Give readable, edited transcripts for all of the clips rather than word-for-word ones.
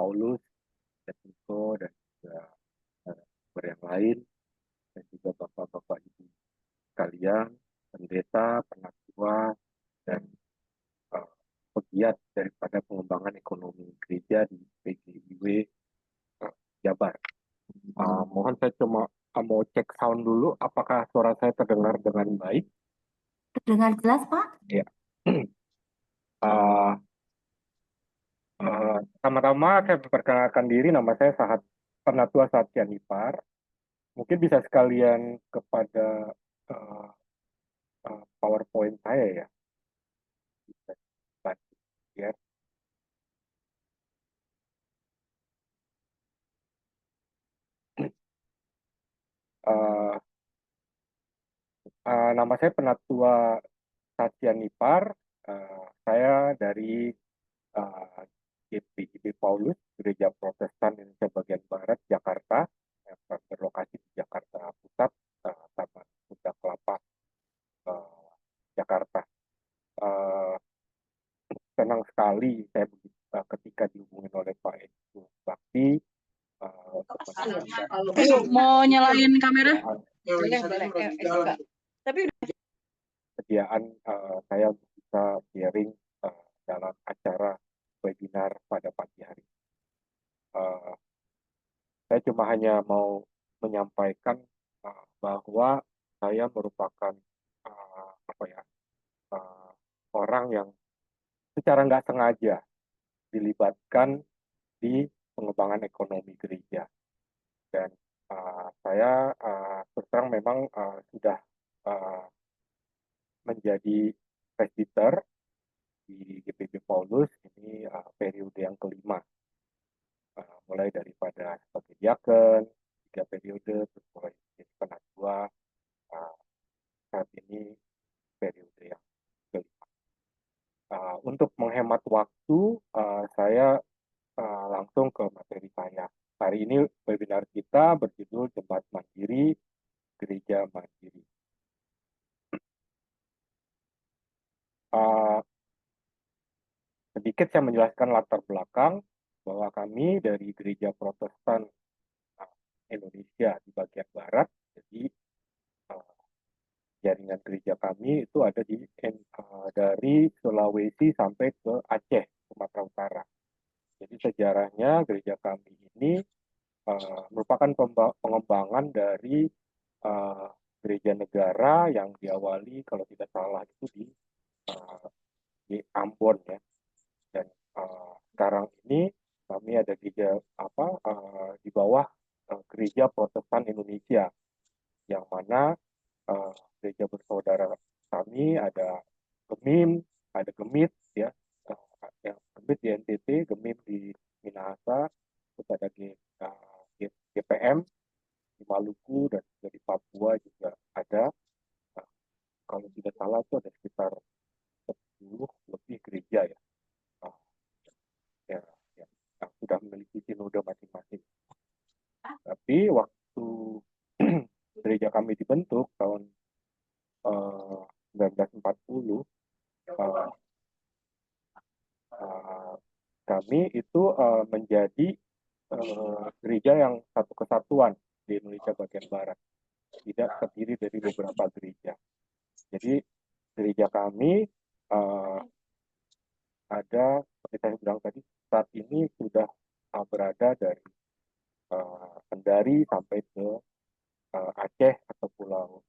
Paulus, dan Niko, dan juga yang lain, dan juga bapak-bapak ibu sekalian, pendeta, penatua, dan uh, pegiat daripada pengembangan ekonomi gereja di PGIW Jabar. Mohon saya cuma mau cek sound dulu, apakah suara saya terdengar dengan baik? Terdengar jelas, Pak? Ya. Uh, Pertama-tama saya memperkenalkan diri, nama saya Penatua Satya Nipar. Mungkin bisa sekalian kepada uh, PowerPoint saya ya. Bisa dibantu, ya. Uh, Nama saya Penatua Satya Nipar. Saya dari GPIB Paulus, Gereja Protestan Indonesia Bagian Barat, Jakarta, yang berlokasi di Jakarta Pusat, Taman Sunda Kelapa, Jakarta. Senang sekali saya ketika dihubungi oleh Pak Edu Bakti. Mau nyalain kamera? Boleh. Tapi Kesediaan saya bisa sharing dalam acara webinar pada pagi hari. Saya cuma hanya mau menyampaikan bahwa saya merupakan orang yang secara nggak sengaja dilibatkan di pengembangan ekonomi gereja. Dan saya terus terang memang sudah menjadi presbiter di GPIB Paulus ini periode yang kelima. Mulai daripada sebagai diaken, 3 periode, terus mulai jadi penatua, saat ini periode yang kelima. Untuk menghemat waktu, saya langsung ke materi saya. Hari ini webinar kita berjudul Jemaat Mandiri, Gereja Mandiri. Sedikit saya menjelaskan latar belakang bahwa kami dari Gereja Protestan Indonesia di bagian barat, jadi jaringan gereja kami itu ada dari Sulawesi sampai ke Aceh, Sumatera Utara. Jadi sejarahnya gereja kami ini merupakan pengembangan dari gereja negara yang diawali kalau tidak salah itu di Ambon ya. Dan sekarang ini kami ada di bawah Gereja Protestan Indonesia, yang mana gereja bersaudara kami ada Gemim, ada Gemit ya, yang Gemit di NTT, Gemim di Minahasa, terus ada GPM di Maluku, dan juga di Papua juga ada. Kalau tidak salah itu ada sekitar 10 lebih gereja ya, ya, yang sudah memiliki sinode masing-masing. Tapi waktu gereja kami dibentuk tahun 1940, kami itu menjadi gereja yang satu kesatuan di Indonesia bagian barat, tidak terdiri dari beberapa gereja. Jadi gereja kami ada, seperti saya bilang tadi, saat ini sudah berada dari Kendari sampai ke Aceh atau Pulau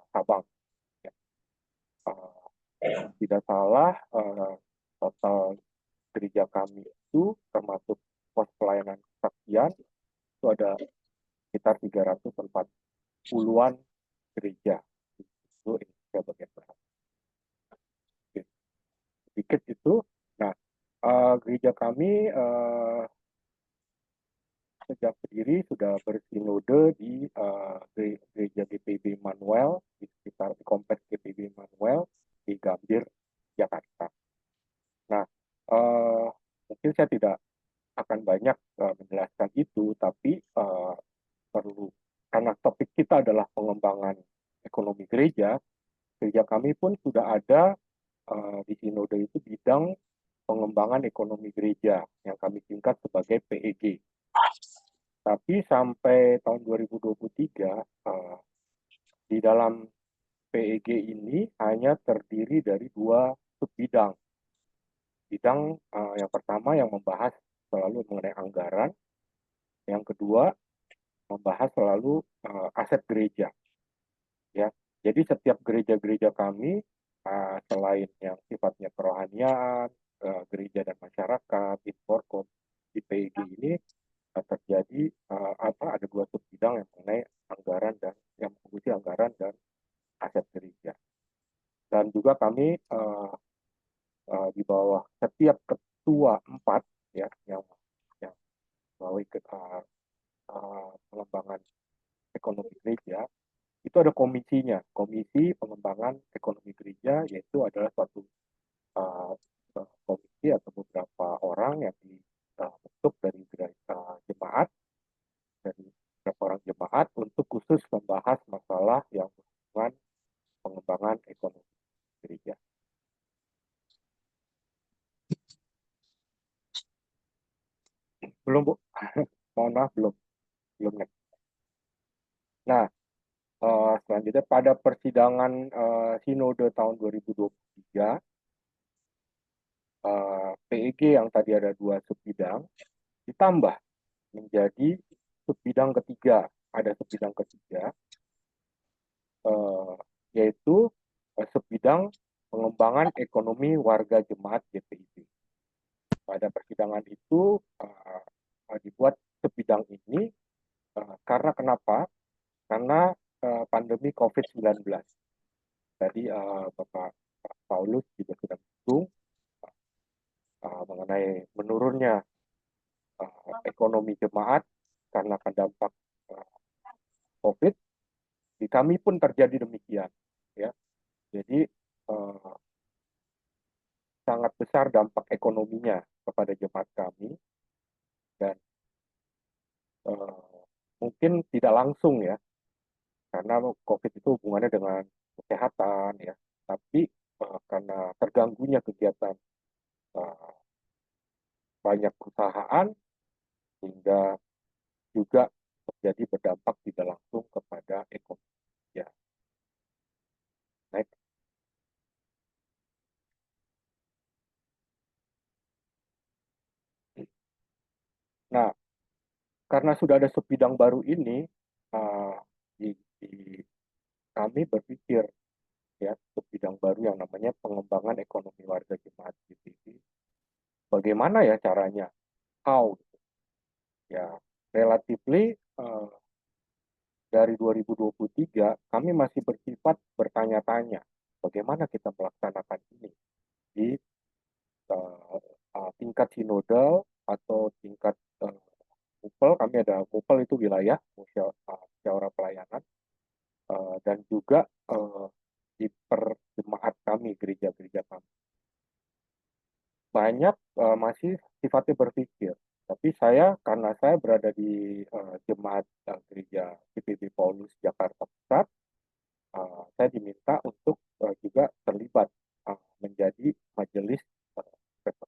Sabang. Ya. Tidak salah, total gereja kami itu termasuk pos pelayanan kesaksian itu ada sekitar 340-an gereja itu Indonesia bagian barat. Sedikit itu. Nah, gereja kami sejak berdiri sudah bersinode di gereja GPIB Immanuel di sekitar kompleks GPIB Immanuel di Gambir, Jakarta. Nah, mungkin saya tidak akan banyak menjelaskan itu, tapi perlu, karena topik kita adalah pengembangan ekonomi gereja, gereja kami pun sudah ada di sinode itu bidang pengembangan ekonomi gereja yang kami singkat sebagai PEG. Tapi sampai tahun 2023 di dalam PEG ini hanya terdiri dari 2 subbidang. Bidang yang pertama yang membahas selalu mengenai anggaran, yang kedua membahas selalu aset gereja. Ya, jadi setiap gereja-gereja kami selain yang sifatnya kerohanian, gereja dan masyarakat, Inforkom, di PEG ini terjadi ada 2 subbidang yang mengenai anggaran dan yang mengurusi anggaran dan aset gereja. Dan juga kami di bawah setiap ketua 4 ya yang melalui pengembangan ekonomi gereja itu ada komisinya, komisi pengembangan ekonomi gereja, yaitu adalah suatu komisi atau beberapa orang yang dibentuk dari jemaat, dari beberapa orang jemaat untuk khusus membahas masalah yang berhubungan pengembangan ekonomi gereja. Belum, Bu. Mohon maaf, belum. Nah, selanjutnya pada persidangan sinode tahun 2023, PEG yang tadi ada 2 subbidang ditambah menjadi subbidang ketiga. Ada subbidang ketiga, yaitu subbidang pengembangan ekonomi warga jemaat GPIB. Pada persidangan itu dibuat subbidang ini karena kenapa? Karena pandemi COVID-19. Tadi Bapak Paulus juga sudah mendukung mengenai menurunnya ekonomi jemaat karena dampak COVID. Di kami pun terjadi demikian, ya. Jadi sangat besar dampak ekonominya kepada jemaat kami dan mungkin tidak langsung ya, karena COVID itu hubungannya dengan kesehatan ya, tapi karena terganggunya kegiatan banyak perusahaan hingga juga terjadi berdampak tidak langsung kepada ekonomi ya. Next. Nah, karena sudah ada subbidang baru ini, kami berpikir ya subbidang baru yang namanya pengembangan ekonomi warga jemaat GPIB. Bagaimana ya caranya? How? Ya, relatively dari 2023 kami masih bersifat bertanya-tanya bagaimana kita melaksanakan ini di tingkat sinodal atau tingkat MUPEL. Kami ada MUPEL itu wilayah musyawarah pelayanan dan juga di perjemaat kami, gereja-gereja kami. Banyak masih sifatnya berpikir, tapi karena saya berada di jemaat gereja GPIB Paulus Jakarta Pusat, saya diminta untuk juga terlibat menjadi majelis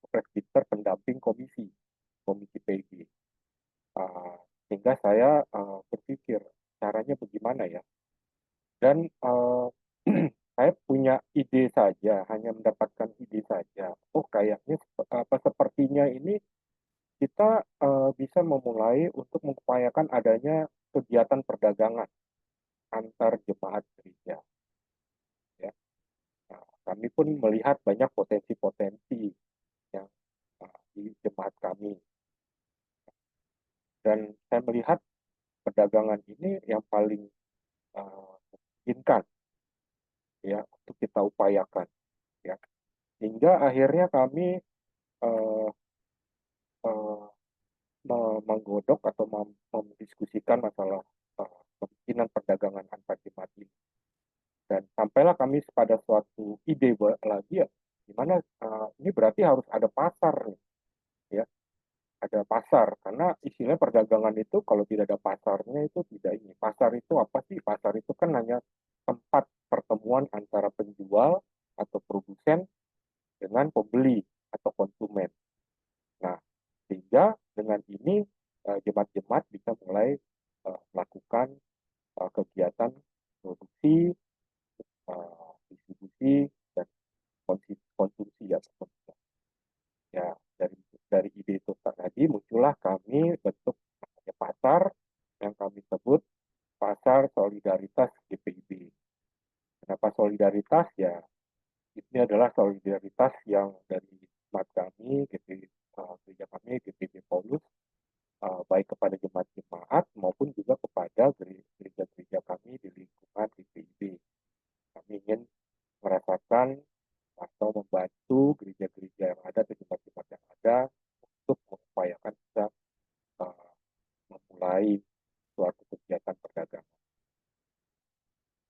presbiter pendamping komisi PEG. Sehingga saya berpikir caranya bagaimana ya, dan saya punya ide saja, hanya mendapatkan ide saja. Oh, kayaknya sepertinya ini kita bisa memulai untuk mengupayakan adanya kegiatan perdagangan antar jemaat gereja. Ya. Kami pun melihat banyak potensi-potensi yang di jemaat kami. Dan saya melihat perdagangan ini yang paling memungkinkan ya untuk kita upayakan ya, hingga akhirnya kami menggodok atau mendiskusikan masalah kemungkinan perdagangan antar jemaat ini, dan sampailah kami pada suatu ide lagi ya, dimana ini berarti harus ada pasar nih ya, ada pasar, karena istilah perdagangan itu kalau tidak ada pasarnya itu tidak ini. Pasar itu apa sih? Pasar itu kan hanya tempat pertemuan antara penjual atau produsen dengan pembeli. atau konsumen. Nah, sehingga dengan ini jemaat-jemaat bisa mulai melakukan kegiatan produksi, distribusi, dan konsumsi ya. Ya, dari ide itu tadi muncullah kami bentuk namanya pasar yang kami sebut pasar solidaritas GPIB. Kenapa solidaritas? Ya, ini adalah solidaritas yang dari jemaat kami, gereja kami, GPIB Paulus, baik kepada jemaat-jemaat maupun juga kepada gereja-gereja kami di lingkungan GPIB. Kami ingin merasakan atau membantu gereja-gereja yang ada atau jemaat-jemaat yang ada untuk mengupayakan bisa memulai suatu kegiatan perdagangan.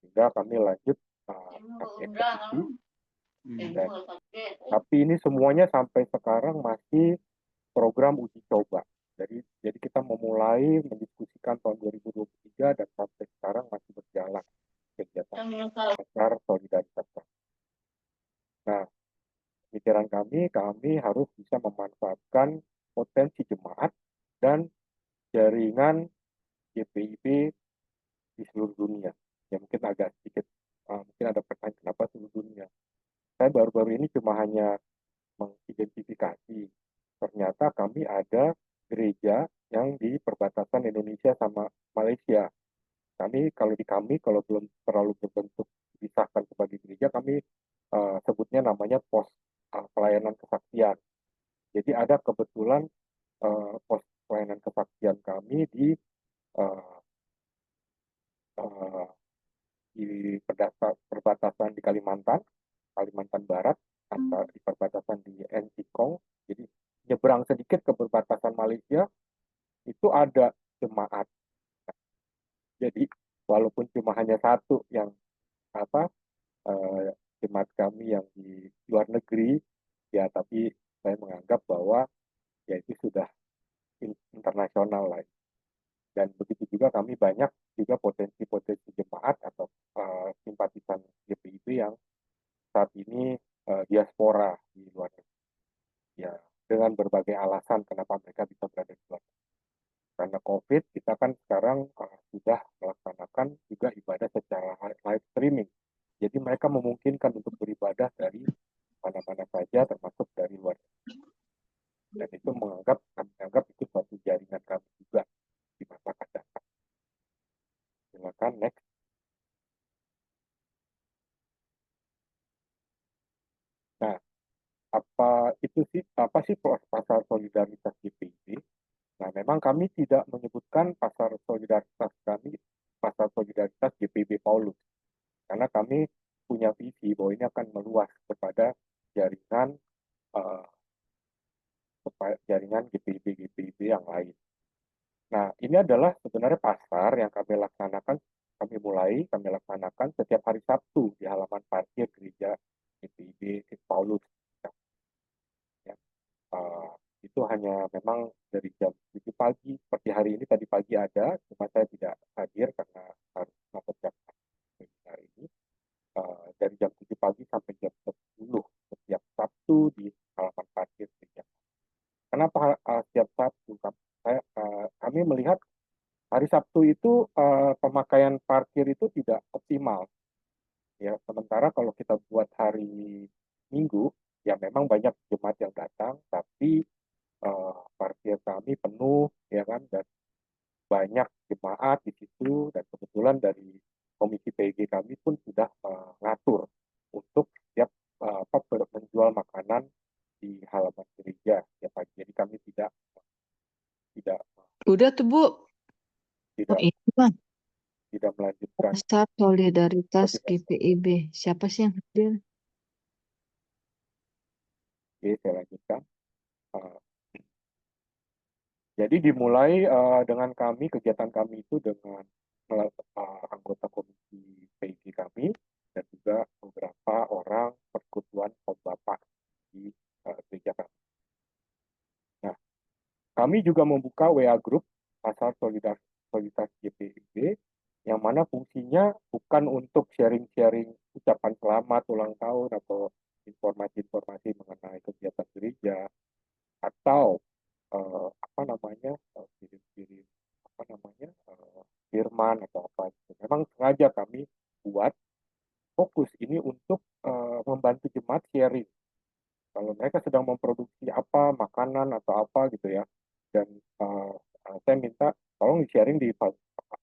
Sehingga kami lanjut kami eksekusi. Dan, tapi ini semuanya sampai sekarang masih program uji coba. Jadi kita memulai mendiskusikan tahun 2023 dan sampai sekarang masih berjalan kegiatan pasar solidaritas. Nah, pikiran kami harus bisa memanfaatkan potensi jemaat dan jaringan GPIB di seluruh dunia. Ya mungkin agak sedikit, mungkin ada pertanyaan kenapa seluruh dunia. Saya baru-baru ini cuma hanya mengidentifikasi. Ternyata kami ada gereja yang di perbatasan Indonesia sama Malaysia. Kalau belum terlalu berbentuk disahkan sebagai gereja, kami sebutnya namanya pos pelayanan kesaksian. Jadi ada kebetulan pos pelayanan kesaksian kami di perbatasan di Kalimantan Barat, di perbatasan di Entikong. Jadi nyebrang sedikit ke perbatasan Malaysia itu ada jemaat. Jadi walaupun cuma hanya satu yang jemaat kami yang di luar negeri, ya tapi saya menganggap bahwa ya itu sudah internasional lah. Dan begitu juga kami banyak juga potensi-potensi jemaat atau simpatisan GPIB yang saat ini diaspora di luar negeri. Ya, dengan berbagai alasan kenapa mereka bisa berada di luar negeri. Karena COVID, kita kan sekarang sudah melaksanakan juga ibadah secara live streaming. Jadi mereka memungkinkan untuk beribadah dari mana-mana saja, termasuk dari luar negeri. Dan itu kami anggap itu suatu jaringan kami juga di masa akan datang. Silakan next. Nah, apa sih pasar solidaritas GPIB? Nah, memang kami tidak menyebutkan pasar solidaritas GPIB Paulus, karena kami punya visi bahwa ini akan meluas kepada jaringan GPIB yang lain. Nah, ini adalah sebenarnya pasar yang kami laksanakan setiap hari Sabtu di halaman parkir gereja GPIB Paulus. Ya. Itu hanya memang dari jam 7 pagi, seperti hari ini tadi pagi ada, cuma saya tidak hadir karena harus mempersiapkan hari ini. Dari jam 7 pagi sampai jam 10 setiap Sabtu di halaman parkir gereja. Kenapa setiap Sabtu? Kami melihat hari Sabtu itu pemakaian parkir itu tidak optimal. Ya, sementara kalau kita buat hari Minggu, ya memang banyak jemaat yang datang, tapi parkir kami penuh, ya kan, dan banyak jemaat di situ, dan kebetulan dari komisi PG kami pun sudah mengatur untuk setiap menjual makanan di halaman gereja ya Pak. Jadi kami tidak Udah tuh Bu. tidak Oh, ini Bang. tidak melanjutkan. Pasar Solidaritas GPIB. Siapa sih yang hadir? Oke, saya lanjutkan. Jadi dimulai dengan kegiatan kami itu dengan anggota komisi PIG kami dan juga beberapa orang persekutuan kaum bapak di gereja kami. Nah, kami juga membuka WA Group Pasar Solidaritas GPIB yang mana fungsinya bukan untuk sharing-sharing ucapan selamat ulang tahun atau informasi-informasi mengenai kegiatan gereja atau apa namanya kirim-kirim apa namanya firman atau apa gitu. Memang sengaja kami buat fokus ini untuk membantu jemaat sharing. Kalau mereka sedang memproduksi apa makanan atau apa gitu ya, dan saya minta tolong di-sharing di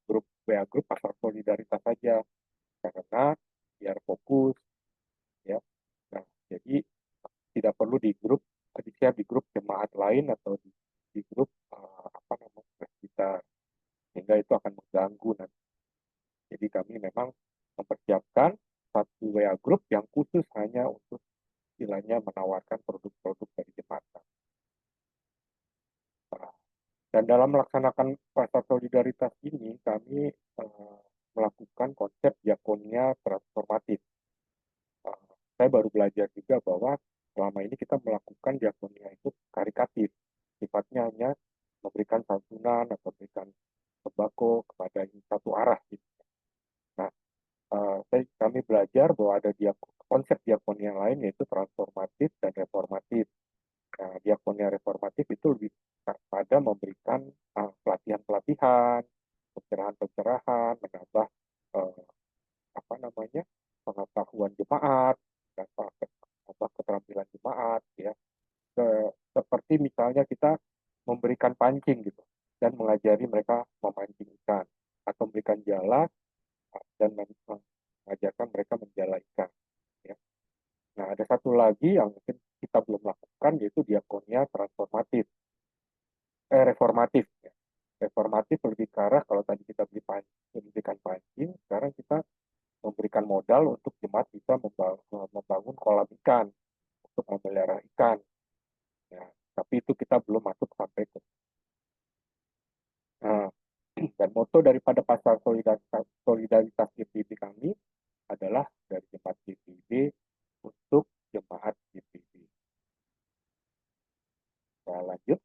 grup WA grup Pasar Solidaritas saja karena biar fokus ya. Nah, jadi tidak perlu di grup di-share di grup jemaat lain atau di grup apa namanya kita, sehingga itu akan mengganggu nanti. Jadi kami memang mempersiapkan satu WA grup yang khusus hanya untuk istilahnya menawarkan produk-produk dari jemaat. Dan dalam melaksanakan pasar solidaritas ini, kami melakukan konsep diakonia transformatif. Saya baru belajar juga bahwa selama ini kita melakukan diakonia itu karitatif. Sifatnya hanya memberikan santunan atau memberikan sembako kepada satu arah. Gitu. Nah, kami belajar bahwa ada konsep diakonia yang lain, yaitu transformatif dan reformatif. Nah, diakonia reformatif itu lebih pada memberikan pelatihan-pelatihan, pencerahan-pencerahan, menambah apa namanya pengetahuan jemaat, menambah keterampilan jemaat, ya. Seperti misalnya kita memberikan pancing gitu dan mengajari mereka memancing ikan atau memberikan jala dan mengajarkan mereka menjala ikan. Ya. Nah, ada satu lagi yang mungkin kita belum lakukan, yaitu diakonia transformatif, reformatif. Ya. Reformatif lebih ke arah kalau tadi kita memberikan pancing, sekarang kita memberikan modal untuk jemaat bisa membangun kolam ikan untuk memelihara ikan. Ya, tapi itu kita belum masuk sampai ke. Nah, dan moto daripada pasar solidaritas GPIB kami adalah dari jemaat GPIB untuk jemaat GPIB. Saya lanjut.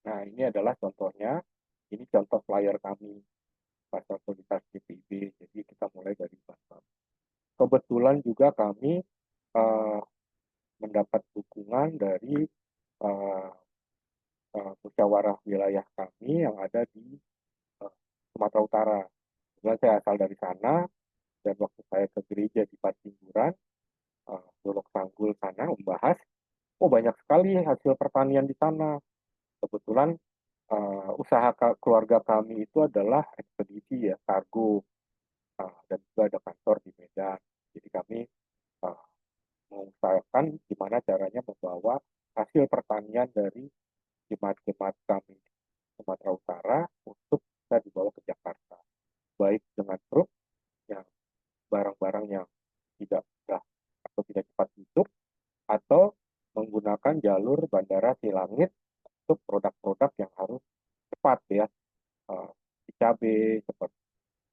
Nah, ini adalah contohnya. Ini contoh flyer kami pasar solidaritas GPIB. Jadi kita mulai dari pasar. Kebetulan juga kami mendapat dukungan dari musyawarah wilayah kami yang ada di Sumatera Utara. Kebetulan saya asal dari sana, dan waktu saya ke gereja di Patimburan, Dolok Sanggul sana membahas, oh banyak sekali hasil pertanian di sana. Kebetulan usaha keluarga kami itu adalah ekspedisi ya, kargo, dan juga ada kantor di Medan. Jadi kami mengusahakan gimana caranya membawa hasil pertanian dari jemaat-jemaat kami di Sumatera Utara untuk bisa dibawa ke Jakarta. Baik dengan truk yang barang-barang yang tidak mudah atau tidak cepat busuk, atau menggunakan jalur bandara Silangit untuk produk-produk yang harus cepat ya, cabai, seperti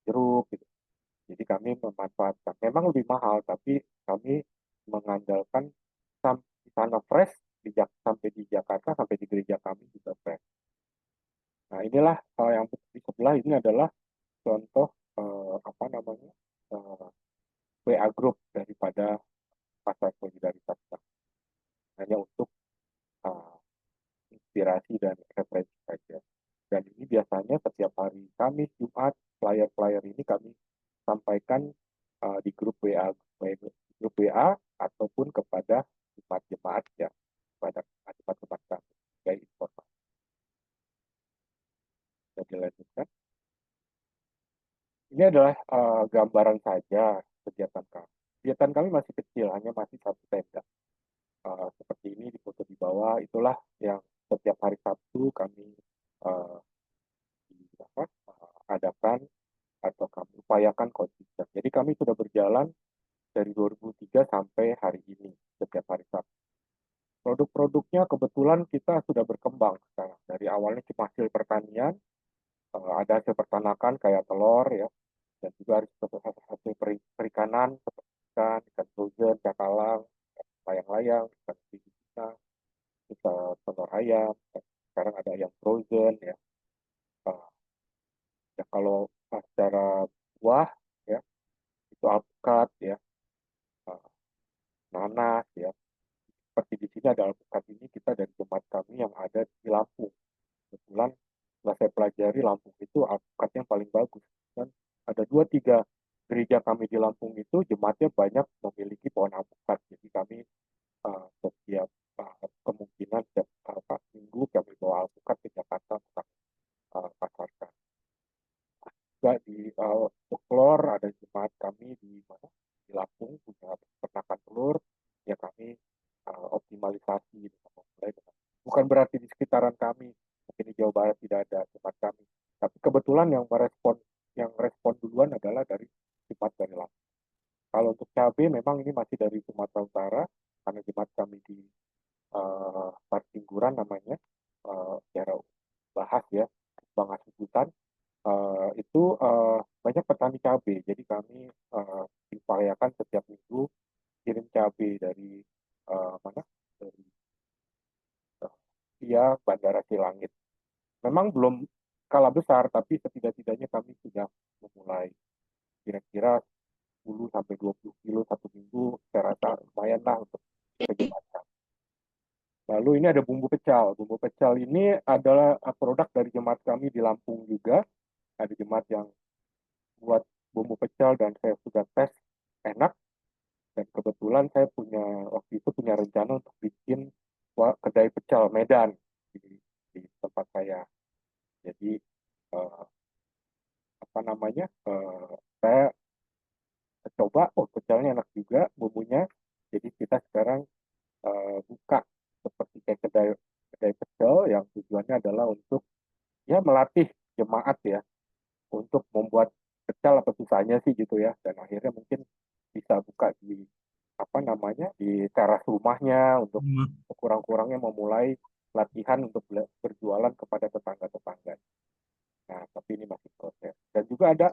jeruk gitu. Jadi kami memanfaatkan, memang lebih mahal, tapi kami mengandalkan di sana fresh, sampai di Jakarta, sampai di gereja kami juga fresh. Nah, inilah yang di sebelah ini adalah contoh apa namanya WA group daripada pasar solidaritas, hanya untuk inspirasi dan referensi saja. Dan ini biasanya setiap hari Kamis, Jumat, flyer-flyer ini kami sampaikan di grup WA ataupun kepada jemaat-jemaat ya, kepada jemaat-jemaat kami sebagai informasi. Bisa dilanjutkan. Ini adalah gambaran saja kegiatan kami. Kegiatan kami masih kecil, hanya masih satu tenda. Seperti ini di foto di bawah, itulah yang setiap hari Sabtu kami adakan atau kami upayakan konsisten. Jadi kami sudah berjalan dari 2003 sampai hari ini setiap hari Sabtu. Produk-produknya kebetulan kita sudah berkembang sekarang. Dari awalnya cuma hasil pertanian, ada hasil peternakan kayak telur ya, dan juga hasil perikanan seperti ikan frozen, cakalang, layang-layang, ikan kita, telur ayam. Sekarang ada ayam frozen ya. Ya kalau secara buah ya, itu alpukat ya, uh, nanas ya. Seperti di sini ada alpukat ini kita dari jemaat kami yang ada di Lampung. Kebetulan setelah saya pelajari Lampung itu alpukat yang paling bagus. Dan ada 2-3 gereja kami di Lampung itu jemaatnya banyak memiliki pohon alpukat. Jadi kami setiap kemungkinan setiap minggu kami bawa alpukat ke Jakarta untuk pasarkan. Juga di Folklore ada jemaat kami di mana di Lampung punya peternakan telur ya kami optimalisasi mulai dengan bukan berarti di sekitaran kami mungkin di Jawa Barat tidak ada jemaat kami tapi kebetulan yang respon duluan adalah dari jemaat dari Lampung. Kalau untuk cabai memang ini masih dari Sumatera Utara karena jemaat kami di Partingguran namanya daerah Bahas ya Bang Hasubutan itu banyak petani cabai. Jadi kami diupayakan setiap minggu kirim cabai dari mana? Dari via Bandara Silangit. Memang belum skala besar, tapi setidak-tidaknya kami sudah memulai kira-kira 10 sampai 20 kilo satu minggu. Saya rasa lumayan lah untuk kegiatan. Lalu ini ada bumbu pecal. Bumbu pecal ini adalah produk dari jemaat kami di Lampung juga. Ada jemaat yang buat bumbu pecel dan saya sudah tes enak dan kebetulan saya waktu itu punya rencana untuk bikin kedai pecel Medan di tempat saya. Jadi saya coba pecelnya enak juga bumbunya. Jadi kita sekarang buka seperti kayak kedai pecel yang tujuannya adalah untuk ya melatih jemaat ya untuk membuat pecel apa susahnya sih gitu ya dan akhirnya mungkin bisa buka di di teras rumahnya untuk kurang-kurangnya memulai latihan untuk berjualan kepada tetangga-tetangga. Nah, tapi ini masih proses. Dan juga ada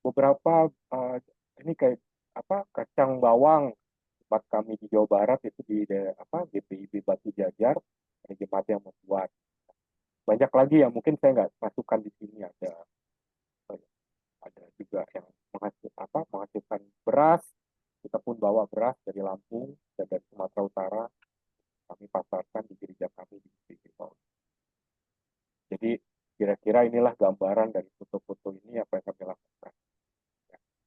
beberapa ini kayak kacang bawang tempat kami di Jawa Barat itu di GPIB Batu Jajar ada jemaat yang membuat. Banyak lagi yang mungkin saya nggak masukkan di sini ada juga yang menghasilkan beras. Kita pun bawa beras dari Lampung dan dari Sumatera Utara kami pasarkan di gereja kami di Singapura. Jadi kira-kira inilah gambaran dari foto-foto ini apa yang kami lakukan.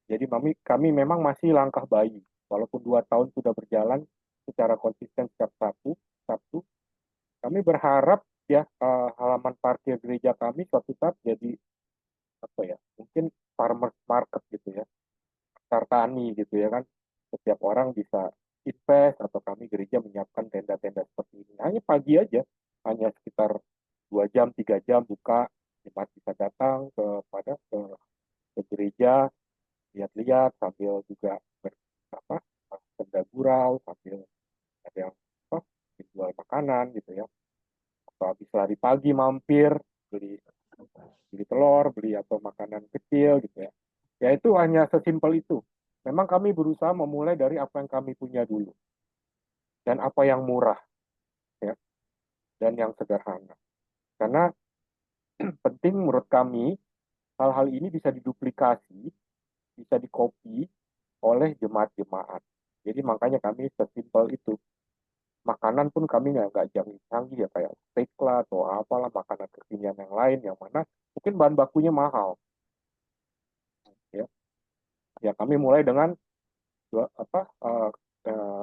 Jadi kami memang masih langkah bayi. Walaupun 2 tahun sudah berjalan secara konsisten setiap Sabtu, kami berharap ya halaman parkir gereja kami suatu saat jadi mungkin farmers market gitu ya, pasar tani gitu ya kan. Setiap orang bisa invest atau kami gereja menyiapkan tenda-tenda seperti ini. Hanya pagi aja, hanya sekitar 2 jam, 3 jam buka, jemaat bisa datang ke gereja, lihat-lihat sambil juga tenda gurau, sambil ada yang jual makanan gitu ya. Atau habis lari pagi mampir, beli telur, beli atau makanan kecil gitu ya. Ya itu hanya sesimpel itu. Memang kami berusaha memulai dari apa yang kami punya dulu. Dan apa yang murah ya. Dan yang sederhana. Karena penting menurut kami hal-hal ini bisa diduplikasi, bisa dikopi oleh jemaat-jemaat. Jadi makanya kami sesimpel itu. Makanan pun kami nggak canggih ya kayak steak lah atau apalah makanan kekinian yang lain yang mana mungkin bahan bakunya mahal. Ya, ya kami mulai dengan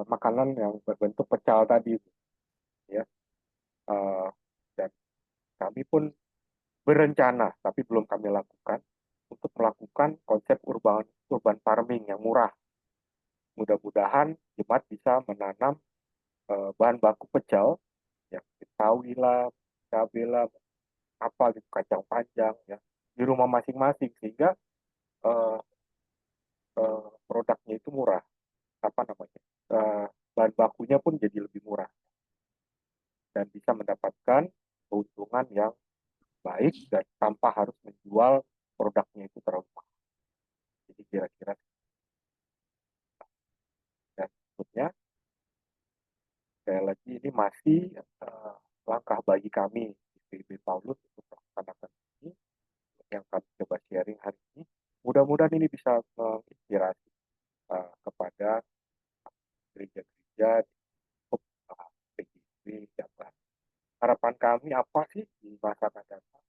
makanan yang berbentuk pecal tadi, ya. Dan kami pun berencana, tapi belum kami lakukan untuk melakukan konsep urban farming yang murah. Mudah-mudahan jemaat bisa menanam bahan baku pecel, ya sawi lah, cabai lah, apa gitu, kacang panjang, ya di rumah masing-masing sehingga uh, produknya itu murah, bahan bakunya pun jadi lebih murah dan bisa mendapatkan keuntungan yang baik dan tanpa harus menjual produknya itu terlalu mahal. Jadi kira-kira dan berikutnya sekali lagi ini masih langkah bagi kami di PIB Paulus untuk melaksanakan ini yang kami coba sharing hari ini. Mudah-mudahan ini bisa menginspirasi kepada gereja-gereja di lingkup PGB Jabar. Harapan kami apa sih di masa akan datang?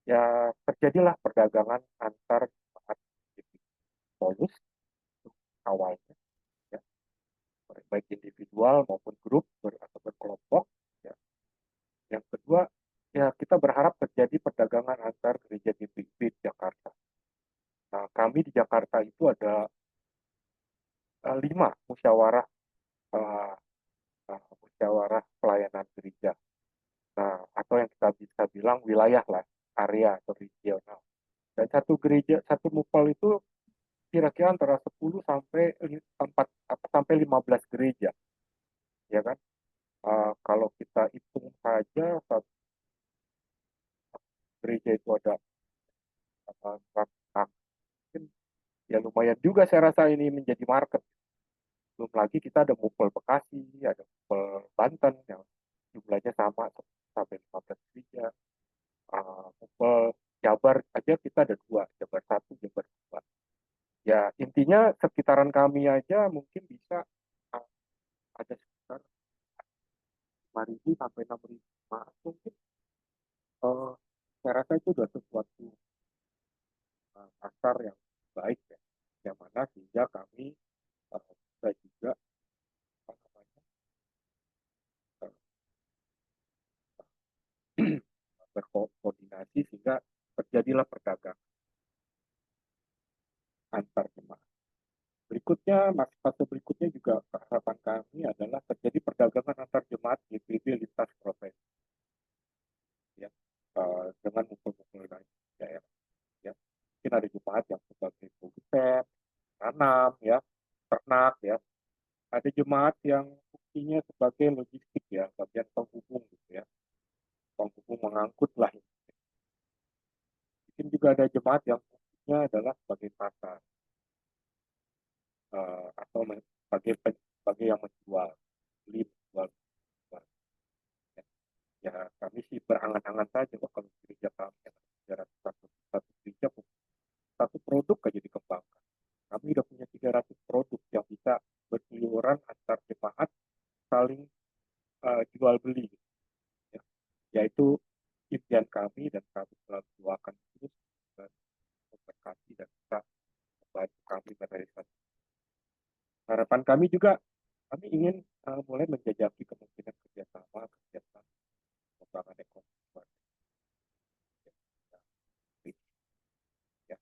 Ya terjadilah perdagangan antar jemaat Paulus awalnya, ya, baik individual maupun grup atau berkelompok. Ya. Yang kedua, ya kita berharap terjadi perdagangan antar gereja GPIB di Jakarta. Nah, kami di Jakarta itu ada 5 musyawarah musyawarah pelayanan gereja. Nah, atau yang kita bisa bilang wilayah lah, area atau regional. Dan satu gereja, satu mupal itu kira-kira antara 10 sampai 15 gereja, ya kan? Kalau kita hitung saja satu gereja itu ada mungkin ya lumayan juga saya rasa ini menjadi market. Belum lagi kita ada mupal Bekasi, ada mupal Banten yang jumlahnya sama sampai 15 gereja. Mupal Jabar aja kita ada 2, Jabar 1, Jabar 2. Ya intinya sekitaran kami aja mungkin bisa ada sekitar 5.000 sampai 6.000 jemaat mungkin. Saya rasa itu sudah sesuatu pasar yang baik ya, yang mana sehingga kami bisa juga apa namanya, berkoordinasi sehingga terjadilah perdagangan antar jemaat. Berikutnya, fase berikutnya juga harapan kami adalah terjadi perdagangan antar jemaat GPIB lintas profesi, ya, dengan mukul-mukul daerah. Ya. Mungkin ada jemaat yang sebagai produsen, tanam, ya, ternak, ya. Ada jemaat yang fungsinya sebagai logistik, ya, bagian penghubung, gitu ya, penghubung mengangkut lah. Mungkin juga ada jemaat yang fungsinya adalah sebagai pasar atau sebagai yang menjual, beli, menjual. Ya, ya kami sih berangan-angan saja kalau gereja kami yang ada satu gereja satu produk aja dikembangkan. Kami sudah punya 300 produk yang bisa berseliweran antar jemaat saling jual beli. Ya. Yaitu impian kami dan kami selalu doakan terus dan memberkati dan bisa membantu kami merealisasi. Harapan kami juga kami ingin mulai menjajaki kemungkinan kerjasama pengembangan ekonomi. Ya.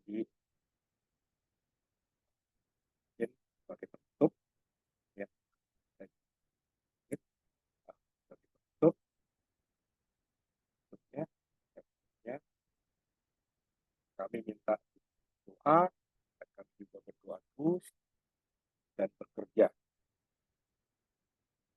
Jadi mungkin sebagai penutup, ya, sebagai penutup, ya, kami minta doa, dan kami juga berdoa terus dan bekerja